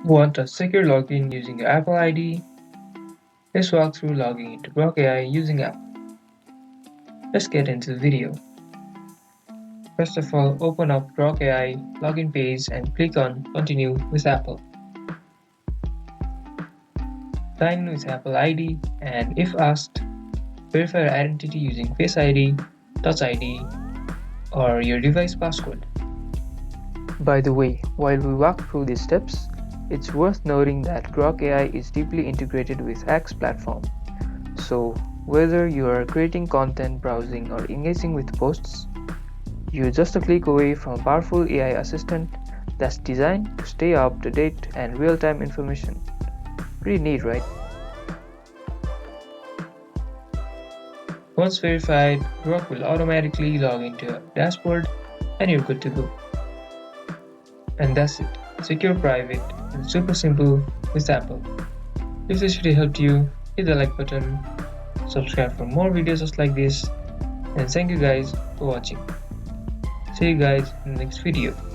Want a secure login using your Apple ID? Let's walk through logging into Grok AI using Apple. Let's get into the video. First of all, open up Grok AI login page and click on Continue with Apple. Sign in with Apple ID and if asked, verify your identity using Face ID, Touch ID, or your device passcode. By the way, while we walk through these steps, it's worth noting that Grok AI is deeply integrated with X platform. So, whether you are creating content, browsing, or engaging with posts, you're just a click away from a powerful AI assistant that's designed to stay up to date and real-time information. Pretty neat, right? Once verified, Grok will automatically log into your dashboard and you're good to go. And that's it. Secure, private, and super simple with Apple. If this video helped you, hit the like button, subscribe for more videos just like this, and thank you guys for watching. See you guys in the next video.